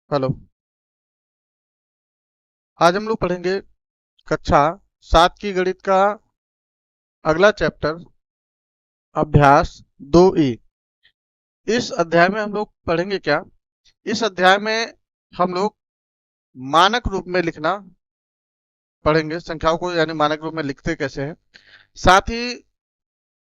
Hello. आज हम लोग पढ़ेंगे कक्षा 7 की गणित का अगला चैप्टर अभ्यास 2E। इस अध्याय में हम लोग पढ़ेंगे क्या? इस अध्याय में हम लोग मानक रूप में लिखना पढ़ेंगे, संख्याओं को यानी मानक रूप में लिखते कैसे हैं। साथ ही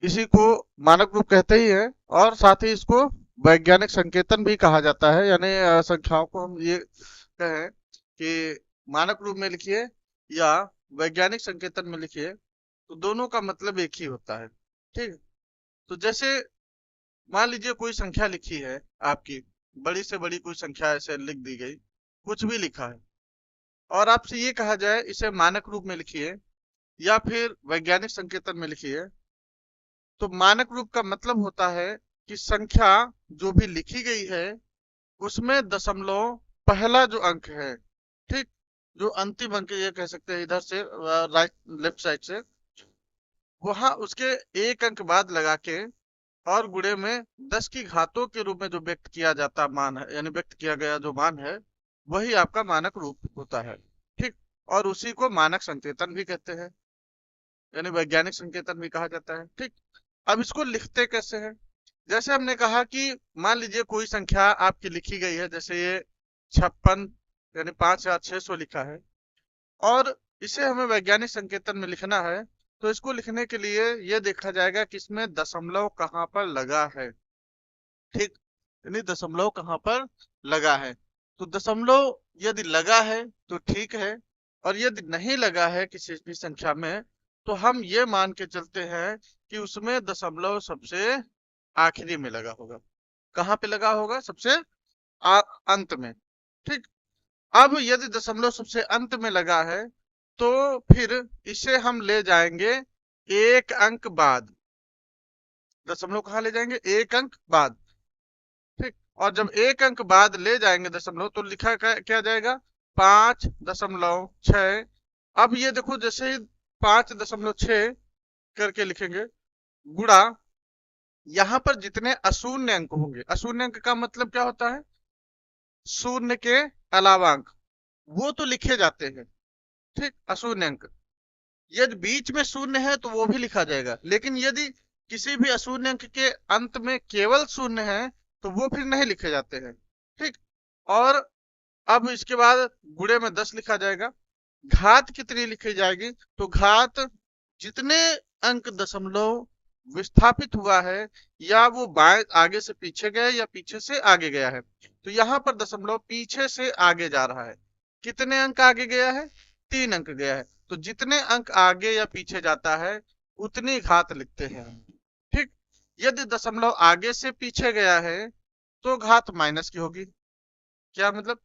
इसी को मानक रूप कहते ही हैं और साथ ही इसको वैज्ञानिक संकेतन भी कहा जाता है। यानी संख्याओं को हम ये कहें कि मानक रूप में लिखिए या वैज्ञानिक संकेतन में लिखिए तो दोनों का मतलब एक ही होता है। ठीक है? तो जैसे मान लीजिए कोई संख्या लिखी है आपकी, बड़ी से बड़ी कोई संख्या ऐसे लिख दी गई, कुछ भी लिखा है और आपसे ये कहा जाए इसे मानक रूप में लिखिए या फिर वैज्ञानिक संकेतन में लिखिए। तो मानक रूप का मतलब होता है कि संख्या जो भी लिखी गई है उसमें दशमलव पहला जो अंक है, ठीक, जो अंतिम अंक ये कह सकते हैं, इधर से राइट लेफ्ट साइड से वहां उसके एक अंक बाद लगा के और गुणे में 10 की घातों के रूप में जो व्यक्त किया जाता मान है, यानी व्यक्त किया गया जो मान है, वही आपका मानक रूप होता है। ठीक। और उसी को मानक संकेतन भी कहते हैं, यानी वैज्ञानिक संकेतन भी कहा जाता है। ठीक। अब इसको लिखते कैसे हैं? जैसे हमने कहा कि मान लीजिए कोई संख्या आपकी लिखी गई है, जैसे ये 56 यानी 5600 लिखा है और इसे हमें वैज्ञानिक संकेतन में लिखना है। तो इसको लिखने के लिए ये देखा जाएगा कि इसमें दशमलव कहाँ पर लगा है। ठीक। यानी दशमलव कहाँ पर लगा है। तो दशमलव यदि लगा है तो ठीक है, और यदि नहीं लगा है किसी भी संख्या में तो हम ये मान के चलते हैं कि उसमें दशमलव सबसे आखिरी में लगा होगा। कहाँ पे लगा होगा? सबसे अंत में। ठीक। अब यदि दशमलव सबसे अंत में लगा है तो फिर इसे हम ले जाएंगे एक अंक बाद। दशमलव कहाँ ले जाएंगे? एक अंक बाद। ठीक। और जब एक अंक बाद ले जाएंगे दशमलव तो लिखा क्या जाएगा? 5.6। अब ये देखो, जैसे ही 5.6 करके लिखेंगे गुणा, यहाँ पर जितने अशून्य अंक होंगे, अशून्य अंक का मतलब क्या होता है? शून्य के अलावा अंक, वो तो लिखे जाते हैं। ठीक, अशून्य अंक। यदि बीच में शून्य है तो वो भी लिखा जाएगा, लेकिन यदि किसी भी अशून्य अंक के अंत में केवल शून्य है तो वो फिर नहीं लिखे जाते हैं। ठीक। और अब इसके बाद गुणे में 10 लिखा जाएगा। घात कितनी लिखी जाएगी? तो घात जितने अंक दशमलव विस्थापित हुआ है, या वो बाएं आगे से पीछे गया या पीछे से आगे गया है। तो यहाँ पर दशमलव पीछे से आगे जा रहा है। कितने अंक आगे गया है? 3 अंक गया है। तो जितने अंक आगे या पीछे जाता है उतनी घात लिखते हैं हम। ठीक। यदि दशमलव आगे से पीछे गया है तो घात माइनस की होगी। क्या मतलब?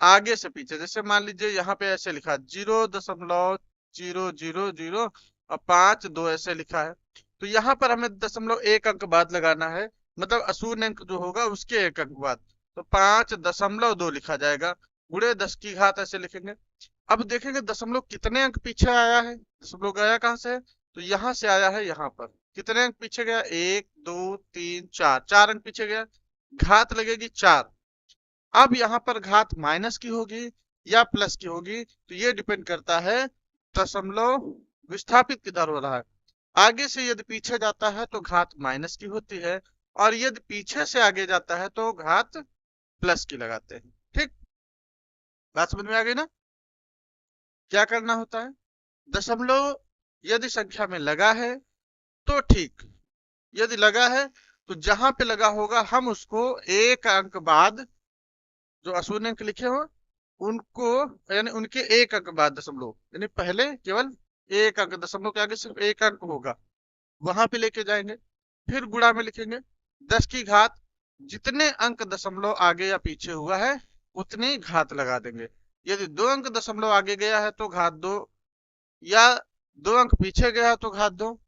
आगे से पीछे, जैसे मान लीजिए यहाँ पे ऐसे लिखा 0.000 और 5 2 ऐसे लिखा है। तो यहाँ पर हमें दशमलव एक अंक बाद लगाना है, मतलब अशून्य अंक जो होगा उसके एक अंक बाद। तो 5.2 लिखा जाएगा। गुणे 10 की घात ऐसे लिखेंगे। अब देखेंगे दशमलव कितने अंक पीछे आया है। दशमलव गया कहाँ से है? तो यहाँ से आया है यहाँ पर। कितने अंक पीछे गया? 1 2 3 4, 4 अंक पीछे गया। घात लगेगी 4। अब यहाँ पर घात माइनस की होगी या प्लस की होगी, तो ये डिपेंड करता है दशमलव विस्थापित किधर हो रहा है। आगे से यदि पीछे जाता है तो घात माइनस की होती है, और यदि पीछे से आगे जाता है तो घात प्लस की लगाते हैं। ठीक। बात समझ में आ गई ना? क्या करना होता है? दशमलव यदि संख्या में लगा है तो ठीक, यदि लगा है तो जहां पे लगा होगा हम उसको एक अंक बाद, जो अशून्य अंक लिखे हो उनको, यानी उनके एक अंक बाद दशमलव, यानी पहले केवल एक अंक, दशमलव के आगे सिर्फ एक अंक होगा, वहां पे लेके जाएंगे। फिर गुणा में लिखेंगे 10 की घात, जितने अंक दशमलव आगे या पीछे हुआ है उतनी घात लगा देंगे। यदि 2 अंक दशमलव आगे गया है तो घात 2, या 2 अंक पीछे गया है तो घात 2।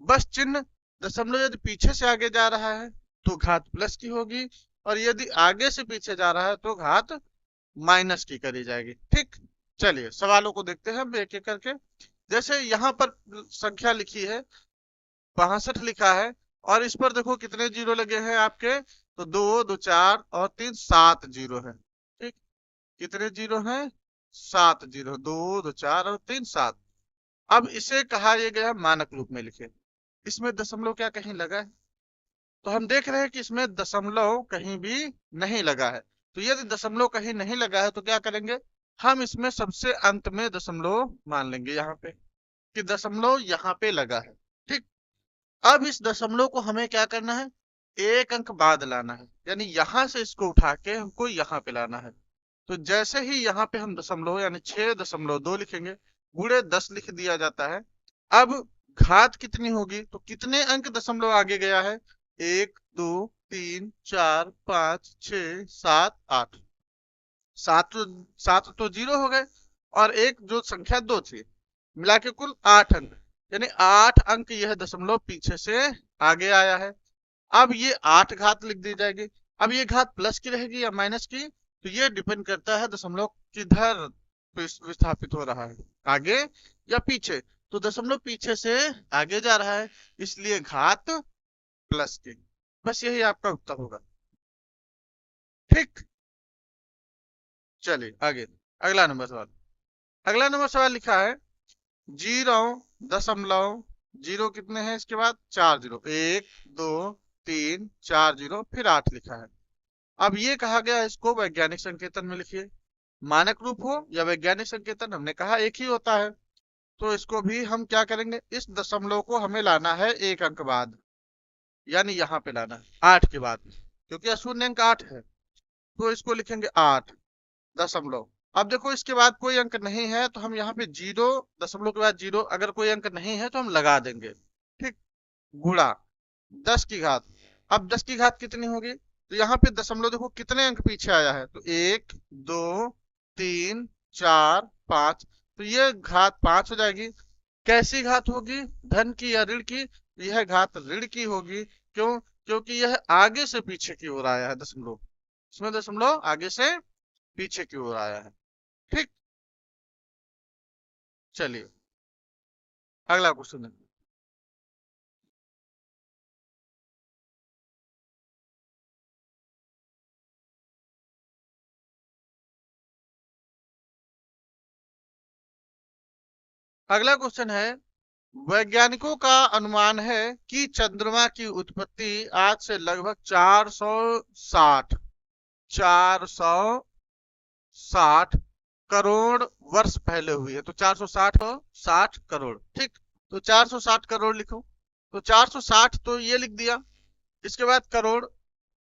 बस चिन्ह, दशमलव यदि पीछे से आगे जा रहा है तो घात प्लस की होगी, और यदि आगे से पीछे जा रहा है तो घात माइनस की करी जाएगी। ठीक। चलिए सवालों को देखते हैं हम एक एक करके। जैसे यहाँ पर संख्या लिखी है 62 लिखा है, और इस पर देखो कितने जीरो लगे हैं आपके? तो 2 2 4 और 3 7 जीरो है। ठीक। कितने जीरो हैं? 7 जीरो, 2 2 4 और 3 7। अब इसे कहा यह गया मानक रूप में लिखे। इसमें दशमलव क्या कहीं लगा है? तो हम देख रहे हैं कि इसमें दशमलव कहीं भी नहीं लगा है। तो यदि दशमलव कहीं नहीं लगा है तो क्या करेंगे, हम इसमें सबसे अंत में दशमलव मान लेंगे यहाँ पे कि दशमलव यहाँ पे लगा है। ठीक। अब इस दशमलव को हमें क्या करना है, एक अंक बाद लाना है, यानी यहां से इसको उठा के हमको यहाँ पे लाना है। तो जैसे ही यहाँ पे हम दशमलव यानी 6.2 लिखेंगे, गुणे 10 लिख दिया जाता है। अब घात कितनी होगी, तो कितने अंक दशमलव आगे गया है, 1 2 3 4 5 6 7 8। सात तो जीरो हो गए, और एक जो संख्या 2 थी, मिला के कुल 8 अंक, यानी 8 अंक यह दशमलव पीछे से आगे आया है। अब ये 8 घात लिख दी जाएगी। अब ये घात प्लस की रहेगी या माइनस की, तो ये डिपेंड करता है दशमलव किधर विस्थापित हो रहा है, आगे या पीछे। तो दशमलव पीछे से आगे जा रहा है, इसलिए घात प्लस की। बस यही आपका उत्तर होगा। ठीक। चलिए आगे, अगला नंबर सवाल। अगला नंबर सवाल लिखा है जीरो दशमलव जीरो कितने हैं, इसके बाद 4 जीरो, 1 2 3 4 जीरो, फिर 8 लिखा है। अब ये कहा गया इसको वैज्ञानिक संकेतन में लिखिए। मानक रूप हो या वैज्ञानिक संकेतन, हमने कहा एक ही होता है। तो इसको भी हम क्या करेंगे, इस दशमलव को हमें लाना है एक अंक बाद, यानी यहाँ पे लाना है 8 के बाद, क्योंकि शून्य अंक 8 है। तो इसको लिखेंगे 8.। अब देखो इसके बाद कोई अंक नहीं है, तो हम यहाँ पे जीरो, दशमलव के बाद जीरो, अगर कोई अंक नहीं है तो हम लगा देंगे। ठीक। गुणा 10 की घात। अब 10 की घात कितनी होगी, तो यहाँ पे दशमलव देखो कितने अंक पीछे आया है, तो 1 2 3 4 5, तो ये घात 5 हो जाएगी। कैसी घात होगी, धन की या ऋण की? यह घात ऋण की होगी। क्यों? क्योंकि यह आगे से पीछे की ओर आया है दशमलव, इसमें दशमलव आगे से पीछे की ओर आया है। ठीक। चलिए अगला क्वेश्चन है। अगला क्वेश्चन है, वैज्ञानिकों का अनुमान है कि चंद्रमा की उत्पत्ति आज से लगभग 460 करोड़ वर्ष पहले हुई है। तो 460 करोड़। ठीक। तो 460 करोड़ लिखो। तो 460 तो ये लिख दिया, इसके बाद करोड़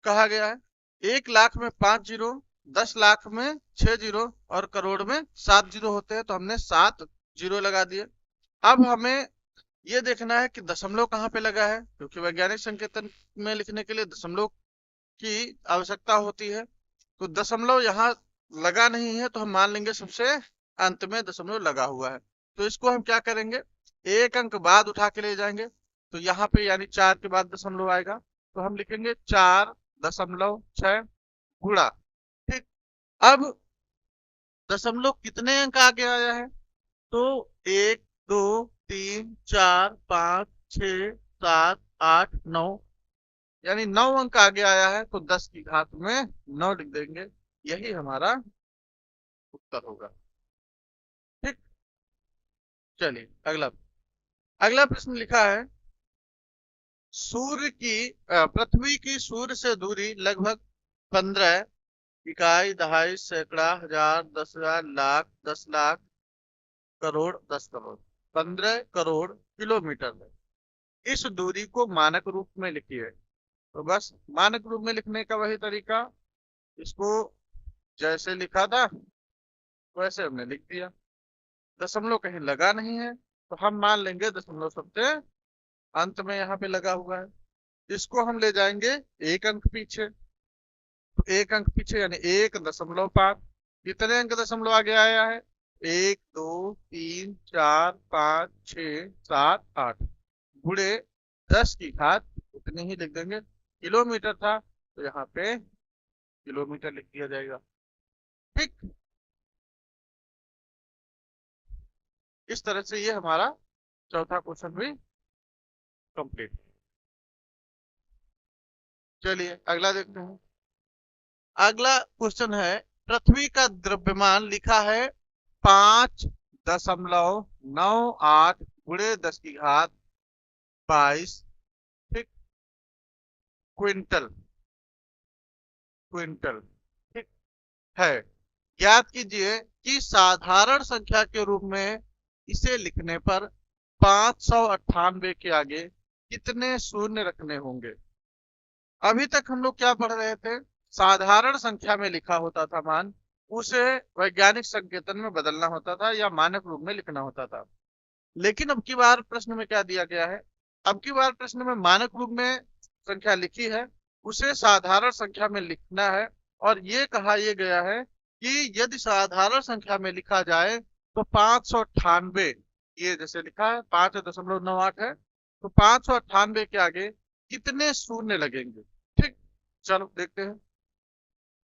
कहा गया है। 1 लाख में 5 जीरो, 10 लाख में 6 जीरो, और करोड़ में 7 जीरो होते हैं, तो हमने 7 जीरो लगा दिए। अब हमें ये देखना है कि दशमलव कहाँ पे लगा है, क्योंकि वैज्ञानिक संकेतन में लिखने के लिए दशमलव की आवश्यकता होती है। तो दशमलव यहाँ लगा नहीं है, तो हम मान लेंगे सबसे अंत में दशमलव लगा हुआ है। तो इसको हम क्या करेंगे, एक अंक बाद उठा के ले जाएंगे। तो यहाँ पे यानी 4 के बाद दशमलव आएगा, तो हम लिखेंगे 4.6 गुणा। ठीक। अब दशमलव कितने अंक आगे आया है, तो 1 2 3 4 5 6 7 8 9, यानी 9 अंक आगे आया है, तो 10 की घात में 9 लिख देंगे। यही हमारा उत्तर होगा। ठीक। चलिए अगला, अगला प्रश्न लिखा है, सूर्य की पृथ्वी की सूर्य से दूरी लगभग 15 इकाई, दहाई, सैकड़ा, हजार, 10,000, लाख, 10 लाख, करोड़, 10 करोड़, 15 करोड़ किलोमीटर है। इस दूरी को मानक रूप में लिखिए। तो बस मानक रूप में लिखने का वही तरीका, इसको जैसे लिखा था वैसे हमने लिख दिया। दशमलव कहीं लगा नहीं है, तो हम मान लेंगे दशमलव सबसे अंत में यहाँ पे लगा हुआ है। इसको हम ले जाएंगे एक अंक पीछे, तो एक अंक पीछे यानी 1.5। कितने अंक दशमलव आगे आया है, 1 2 3 4 5 6 7 8, गुणे 10 की घात उतनी ही लिख देंगे। किलोमीटर था, तो यहाँ पे किलोमीटर लिख दिया जाएगा। ठीक। इस तरह से ये हमारा चौथा क्वेश्चन भी कंप्लीट। चलिए अगला देखते हैं। अगला क्वेश्चन है, पृथ्वी का द्रव्यमान लिखा है 5.98 गुणे 10 की घात 22, ठीक, क्विंटल, क्विंटल, ठीक है। ज्ञात कीजिए कि साधारण संख्या के रूप में इसे लिखने पर 598 के आगे कितने शून्य रखने होंगे। अभी तक हम लोग क्या पढ़ रहे थे, साधारण संख्या में लिखा होता था मान, उसे वैज्ञानिक संकेतन में बदलना होता था या मानक रूप में लिखना होता था। लेकिन अब की बार प्रश्न में क्या दिया गया है, अब की बार प्रश्न में मानक रूप में संख्या लिखी है, उसे साधारण संख्या में लिखना है। और ये कहा यह गया है कि यदि साधारण संख्या में लिखा जाए तो 598, ये जैसे लिखा है 5.98 है, तो 598 के आगे कितने शून्य लगेंगे। ठीक, चलो देखते हैं।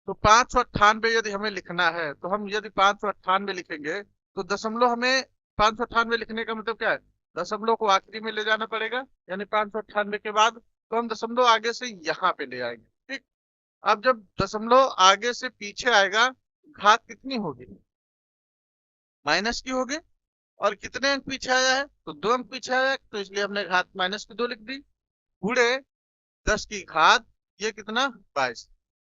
तो 598 यदि हमें लिखना है तो हम यदि 598 लिखेंगे तो दशमलव हमें 598 लिखने का मतलब क्या है, दशमलव को आखिरी में ले जाना पड़ेगा, यानी 598 के बाद तो हम दशमलव आगे से यहाँ पे ले आएंगे। ठीक, अब जब दशमलव आगे से पीछे आएगा, घात कितनी होगी, माइनस की होगी। और कितने अंक पीछे आया है, तो 2 अंक पीछे आया है, तो इसलिए हमने घात -2 लिख दी, गुणे 10 की घात, ये कितना 22।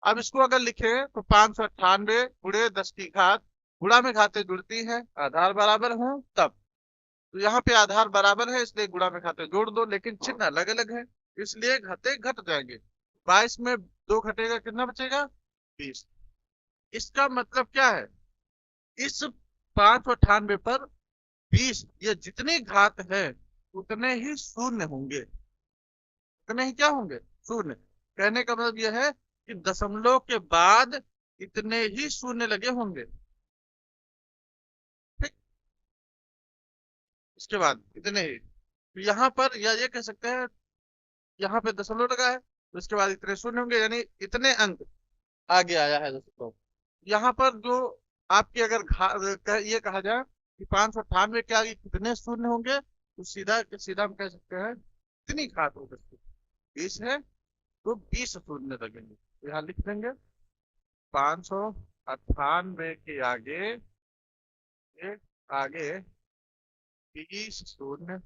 अब इसको अगर लिखे तो 598 गुणे 10 की घात, गुणा में घातें जुड़ती हैं, आधार बराबर हों तब। तो यहाँ पे आधार बराबर है इसलिए गुणा में घातें जोड़ दो, लेकिन चिन्ह अलग अलग है इसलिए घातें घट जाएंगे। 22 में 2 घटेगा, कितना बचेगा 20। इसका मतलब क्या है, इस 598 पर 20, ये जितनी घात है उतने ही शून्य होंगे, उतने ही क्या होंगे, शून्य। कहने का मतलब यह है कि दशमलव के बाद इतने ही शून्य लगे होंगे। ठीक, इसके बाद इतने ही, तो यहाँ पर या ये कह सकते हैं यहाँ पे दशमलव लगा है तो इसके बाद इतने शून्य होंगे, यानी इतने अंक आगे आया है दशमलव। यहाँ पर जो आपकी अगर ये कहा जाए कि 598 के आगे कितने शून्य होंगे, तो सीधा सीधा हम कह सकते हैं कितनी घात हो सकती है, 20 है तो 20 शून्य लगेंगे, तो यहाँ लिख देंगे 598 के आगे, के आगे 20 शून्य,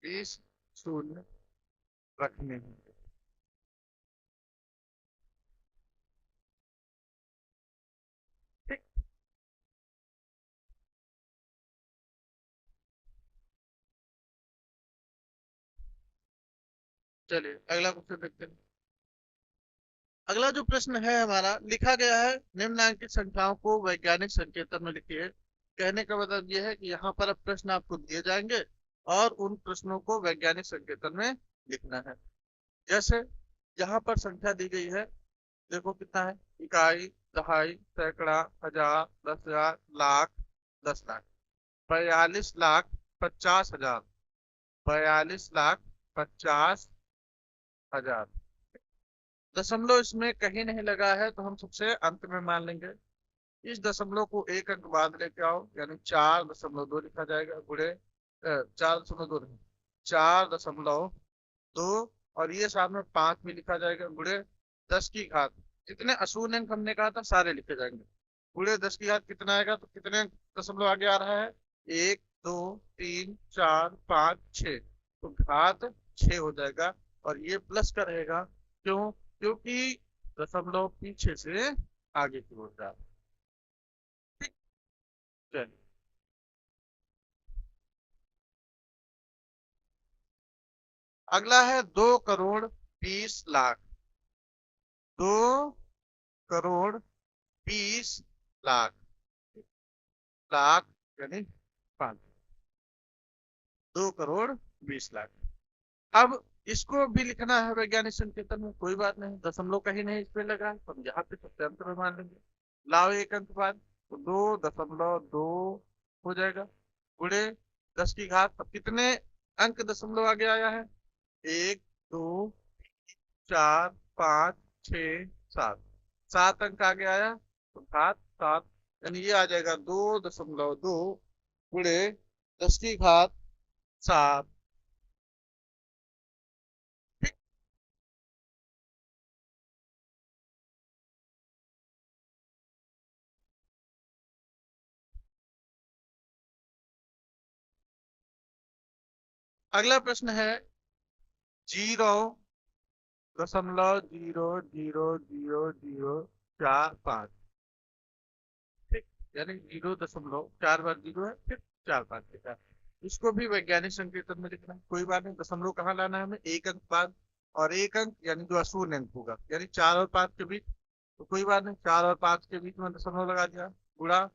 20 शून्य रखने होंगे। ठीक, चलिए अगला क्वेश्चन देखते हैं। अगला जो प्रश्न है हमारा, लिखा गया है निम्नलिखित संख्याओं को वैज्ञानिक संकेतन में लिखिए। कहने का मतलब यह है कि यहाँ पर अब प्रश्न आपको दिए जाएंगे और उन प्रश्नों को वैज्ञानिक संकेतन में लिखना है। जैसे यहाँ पर संख्या दी गई है, देखो कितना है, इकाई, दहाई, सैकड़ा, हजार, 10,000, लाख, 10 लाख, 42,50,000, 42,50,000। दशमलव इसमें कहीं नहीं लगा है तो हम सबसे अंत में मान लेंगे। इस दशमलव को 1 अंक बाद लेके आओ, यानी 4.2 लिखा जाएगा, गुणे 4.2 नहीं, 4.2, और ये सामने 5 भी लिखा जाएगा, गुणे 10 की घात। जितने अशून्य अंक हमने कहा था सारे लिखे जाएंगे, गुणे 10 की घात कितना आएगा, तो कितने दशमलव आगे आ रहा है, 1, 2, 3, 4, 5, 6, तो घात 6 हो जाएगा। और ये प्लस का रहेगा, क्यों, क्योंकि दशमलव पीछे से आगे की ओर जा रहा है। ठीक, चलिए अगला है 2,20,00,000, 2,20,00,000, लाख यानी 5, 2,20,00,000। अब इसको भी लिखना है वैज्ञानिक संकेतन में, कोई बात नहीं, दशमलव कहीं नहीं इसमें लगा है तो हम यहाँ पे सबसे अंत में मान लेंगे। लाओ 1 अंक बाद, तो 2.2 हो जाएगा, गुणे 10 की घात। अब कितने अंक दशमलव आगे आया है, 1, 2, 4, 5, 6, 7, 7 अंक आगे आया तो घात 7, यानी ये आ जाएगा 2.2 गुणे 10 की घात 7। ठीक, अगला प्रश्न है 0.000045, ठीक, यानी 0.4 बार 0 है, फिर 4 5 लिखा है। इसको भी वैज्ञानिक संकेतन में लिखना है, कोई बात नहीं। दशमलव कहाँ लाना है हमें? एक अंक बाद, और एक अंक यानी जो अशून्य अंक होगा, यानी 4 और 5 के बीच। तो कोई बात नहीं, 4 और 5 के बीच में दशमलव लगा दिया, गुणा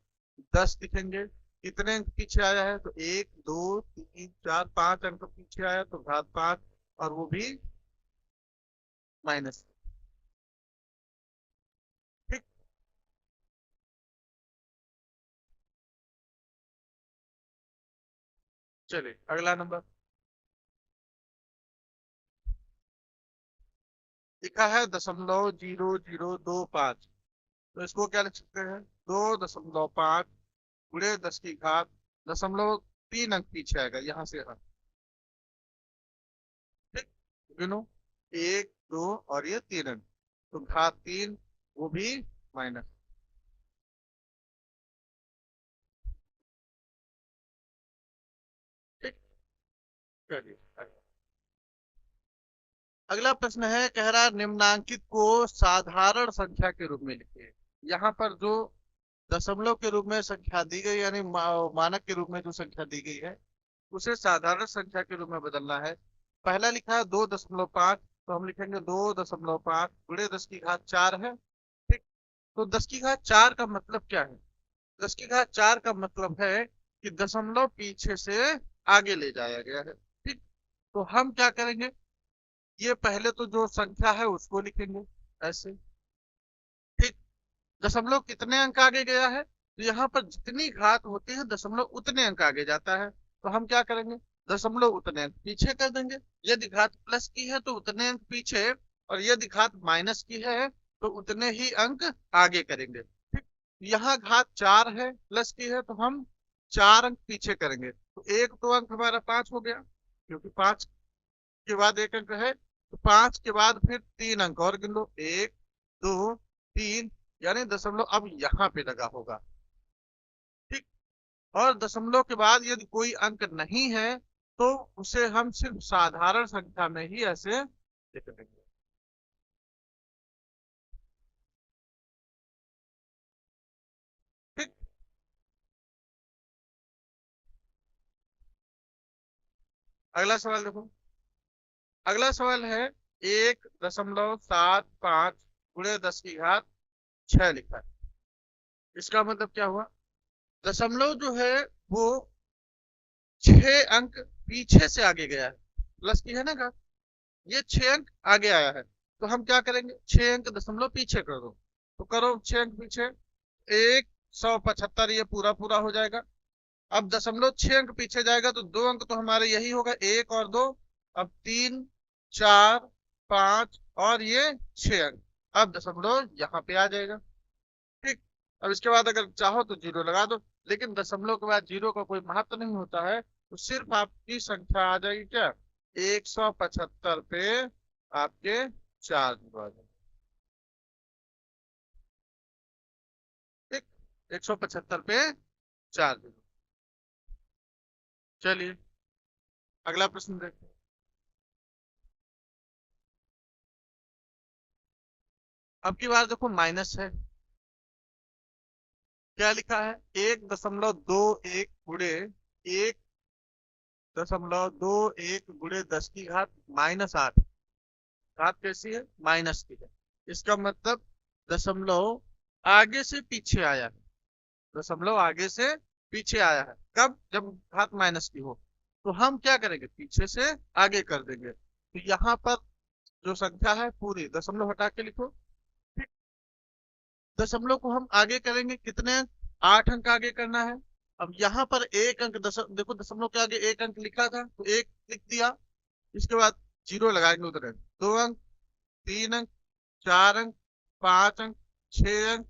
10 लिखेंगे। कितने अंक पीछे आया है? तो 1 2 3 4 5 अंक पीछे आया, तो घात 5, और वो भी माइनस। ठीक। चलिए अगला नंबर लिखा है 0.0025। तो इसको क्या लिख सकते हैं? 2.5 गुणे 10 की घात, दशमलव 3 अंक पीछे आएगा यहाँ से यहाँ। ठीक, गिनो, 1 2 और ये 3 अंक, तो घात 3, वो भी माइनस। ठीक, चलिए अगला प्रश्न है, कह रहा है निम्नांकित को साधारण संख्या के रूप में लिखिए। यहाँ पर जो दशमलव के रूप में संख्या दी गई, यानी मानक के रूप में जो संख्या दी गई है, उसे साधारण संख्या के रूप में बदलना है। पहला लिखा है 2.5, तो हम लिखेंगे 2.5 गुणे 10 की घात 4 है। ठीक, तो 10 की घात 4 का मतलब क्या है? 10 की घात 4 का मतलब है कि दशमलव पीछे से आगे ले जाया गया है। ठीक, तो हम क्या करेंगे, ये पहले तो जो संख्या है उसको लिखेंगे ऐसे। ठीक, दशमलव कितने अंक आगे गया है? तो यहाँ पर जितनी घात होती है दशमलव उतने अंक आगे जाता है, तो हम क्या करेंगे, दशमलव उतने अंक पीछे कर देंगे। यदि घात प्लस की है तो उतने अंक पीछे, और यदि घात माइनस की है तो उतने ही अंक आगे करेंगे। ठीक, यहाँ घात 4 है, प्लस की है, तो हम 4 अंक पीछे करेंगे, तो 1 2 अंक हमारा 5 हो गया, क्योंकि 5 के बाद एक अंक है, तो 5 के बाद फिर 3 अंक और गिन लो, 1 2 3, यानी दशमलव अब यहाँ पे लगा होगा। ठीक, और दशमलव के बाद यदि कोई अंक नहीं है तो उसे हम सिर्फ साधारण संख्या में ही ऐसे लिख देंगे। ठीक, अगला सवाल देखो। अगला सवाल है 1.75 गुणे 10 की घात 6 लिखा है। इसका मतलब क्या हुआ? दशमलव जो है वो 6 अंक पीछे से आगे गया है, प्लस की है ना घात, ये 6 अंक आगे आया है, तो हम क्या करेंगे, 6 अंक दशमलव पीछे कर दो, तो करो 6 अंक पीछे, 175, ये पूरा पूरा हो जाएगा। अब दशमलव 6 अंक पीछे जाएगा तो 2 अंक तो हमारे यही होगा, 1 और 2, अब 3 4 5, और ये 6 अंक, अब दशमलव यहाँ पे आ जाएगा। ठीक, अब इसके बाद अगर चाहो तो जीरो लगा दो, लेकिन दशमलव के बाद जीरो का कोई महत्व नहीं होता है, तो सिर्फ आपकी संख्या आ जाएगी क्या, 175 पे आपके 4 जीरो आ जाएंगे। ठीक, 175 पे 4 जीरो। चलिए अगला प्रश्न देखते हैं। अब की बार देखो माइनस है, क्या लिखा है, 1.21 गुणे 10 की घात -8। घात कैसी है? माइनस की है। इसका मतलब दशमलव आगे से पीछे आया है, दशमलव आगे से पीछे आया है। कब? जब घात माइनस की हो, तो हम क्या करेंगे, पीछे से आगे कर देंगे। तो यहाँ पर जो संख्या है पूरी दशमलव हटा के लिखो। ठीक, दशमलव को हम आगे करेंगे कितने अंक, 8 अंक आगे करना है। अब यहाँ पर एक अंक देखो दशमलव के आगे एक अंक लिखा था, तो एक लिख दिया, इसके बाद जीरो लगाएंगे उधर, 2 अंक, 3 अंक, 4 अंक, 5 अंक, 6 अंक,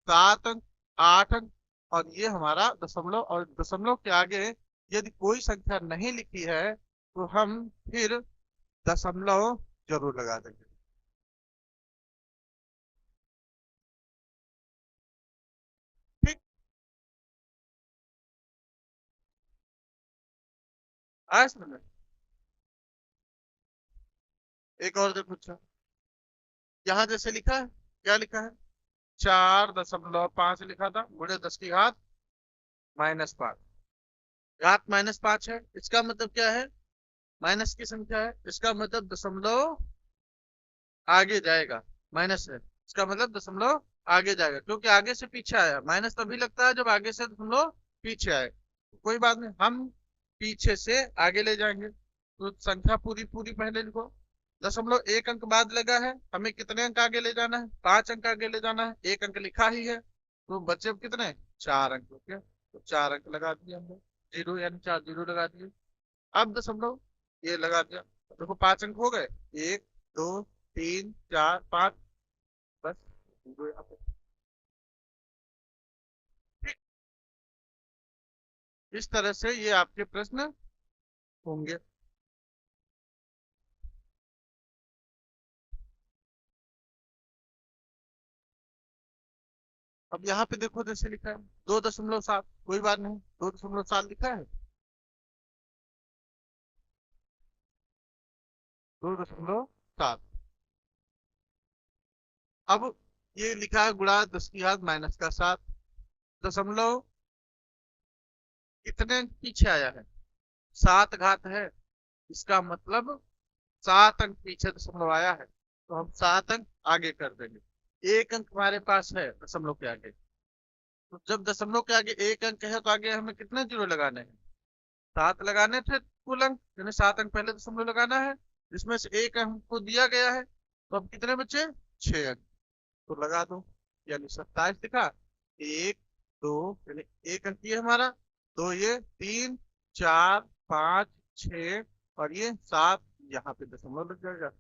7 अंक, 8 अंक, और ये हमारा दशमलव। और दशमलव के आगे यदि कोई संख्या नहीं लिखी है तो हम फिर दशमलव जरूर लगा देंगे। ठीक, आया समझ में? एक और देखो, अच्छा यहाँ जैसे लिखा है, क्या लिखा है, 4.5 लिखा था, गुणे 10 की घात -5, घात -5 है, इसका मतलब क्या है, माइनस की संख्या है, इसका मतलब दशमलव आगे जाएगा, माइनस है, इसका मतलब दशमलव आगे जाएगा, क्योंकि आगे से पीछे आया, माइनस तभी लगता है जब आगे से दशमलव पीछे आए। कोई बात नहीं, हम पीछे से आगे ले जाएंगे, तो संख्या पूरी पूरी पहले लिखो, दशमलव एक अंक बाद लगा है, हमें कितने अंक आगे ले जाना है, 5 अंक आगे ले जाना है, एक अंक लिखा ही है, तो बचे अब कितने, 4 अंक, ओके, तो 4 अंक लगा दिए हमने, जीरो यानी 4 जीरो लगा दिए, अब दशमलव ये लगा दिया, देखो 5 अंक हो गए, 1 2 3 4 5, बस जीरो यहाँ पे। ठीक, इस तरह से ये आपके प्रश्न होंगे। अब यहाँ पे देखो जैसे लिखा है 2.7, कोई बात नहीं, 2.7 लिखा है, 2.7, अब ये लिखा है गुणा 10 की घात -7, दशमलव कितने अंक पीछे आया है, 7 घात है, इसका मतलब 7 अंक पीछे दशमलव आया है, तो हम 7 अंक आगे कर देंगे, एक अंक हमारे पास है दशमलव के आगे, तो जब दशमलव के आगे एक अंक है तो आगे हमें कितने जीरो लगाने हैं, 7 लगाने थे कुल अंक, यानी 7 अंक पहले दशमलव लगाना है, जिसमें से एक अंक को दिया गया है, तो अब कितने बचे, 6 अंक, तो लगा दो, यानी 27 दिखा, 1 2, यानी एक अंक ये हमारा, दो ये, 3 4 5 6, और ये 7, यहाँ पे दशमलव लग जाएगा।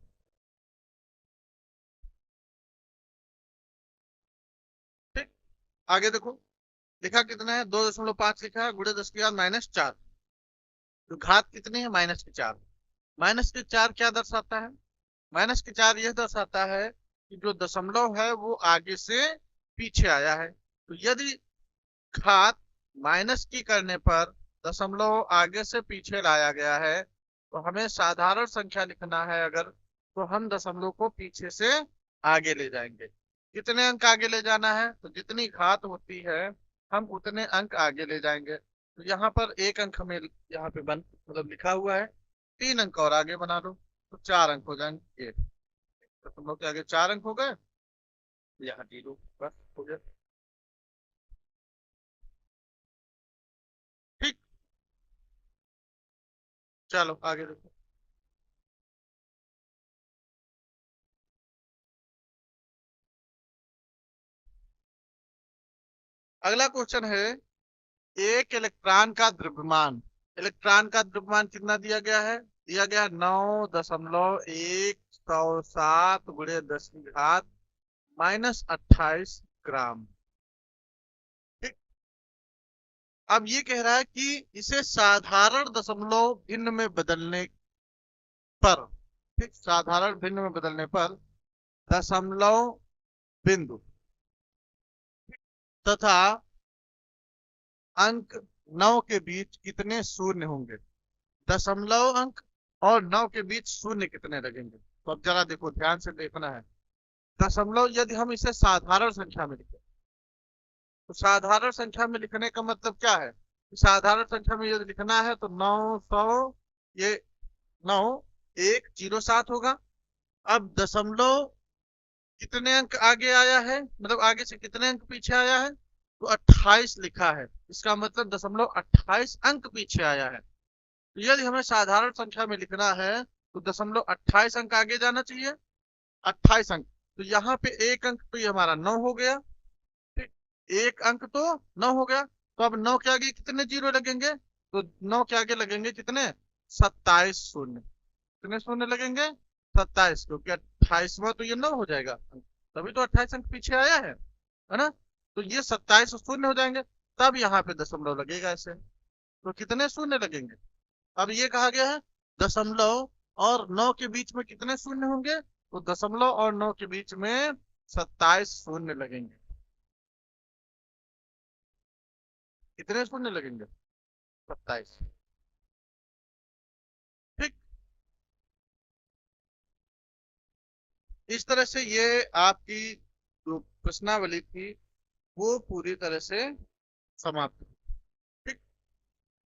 ठीक, आगे देखो, लिखा कितना है, 2.5 लिखा है, गुणे 10 की घात -4, तो घात कितनी है, -4, -4 क्या दर्शाता है, -4 यह दर्शाता है कि जो दशमलव है वो आगे से पीछे आया है, तो यदि घात माइनस की करने पर दशमलव आगे से पीछे लाया गया है, तो हमें साधारण संख्या लिखना है अगर, तो हम दशमलव को पीछे से आगे ले जाएंगे, कितने अंक आगे ले जाना है, तो जितनी घात होती है हम उतने अंक आगे ले जाएंगे, तो यहाँ पर एक अंक हमें यहाँ पे बन मतलब लिखा हुआ है, 3 अंक और आगे बना दो, तो 4 अंक हो जाएंगे, ये दशमलव के आगे 4 अंक हो गए, यहाँ जीरो, बस हो गया। ठीक, चलो आगे देखो, अगला क्वेश्चन है, एक इलेक्ट्रॉन का द्रव्यमान, इलेक्ट्रॉन का द्रव्यमान कितना दिया गया है, दिया गया 9.107 गुणे 10 की घात -28 ग्राम। ठीक, अब ये कह रहा है कि इसे साधारण दशमलव भिन्न में बदलने पर, ठीक, साधारण भिन्न में बदलने पर दशमलव बिंदु तथा अंक 9 के बीच कितने शून्य होंगे, दशमलव अंक और 9 के बीच शून्य कितने लगेंगे, तो अब जरा देखो, ध्यान से देखना है, दशमलव यदि हम इसे साधारण संख्या में लिखें, तो साधारण संख्या में लिखने का मतलब क्या है, साधारण संख्या में यदि लिखना है तो 900, ये 9 1 0 7 होगा, अब दशमलव कितने अंक आगे आया है, मतलब आगे से कितने अंक पीछे आया है, तो 28 लिखा है, इसका मतलब दशमलव 28 अंक पीछे आया है, तो यदि हमें साधारण संख्या में लिखना है तो दशमलव 28 अंक आगे जाना चाहिए, 28 अंक, तो यहाँ पे एक अंक तो ये हमारा 9 हो गया, ठीक, एक अंक तो 9 हो गया, तो अब 9 के आगे कितने जीरो लगेंगे, तो 9 के आगे लगेंगे कितने, 27 शून्य, कितने शून्य लगेंगे, 27, क्योंकि 28वां तो ये 9 हो जाएगा, तभी तो 28 अंक पीछे आया है ना, तो ये 27 शून्य हो जाएंगे, तब यहाँ पे दशमलव लगेगा ऐसे, तो कितने शून्य लगेंगे, अब ये कहा गया है दशमलव और 9 के बीच में कितने शून्य होंगे, तो दशमलव और 9 के बीच में 27 शून्य लगेंगे, कितने शून्य लगेंगे, 27। ठीक, इस तरह से ये आपकी जो प्रश्नावली थी वो पूरी तरह से समाप्त हुई।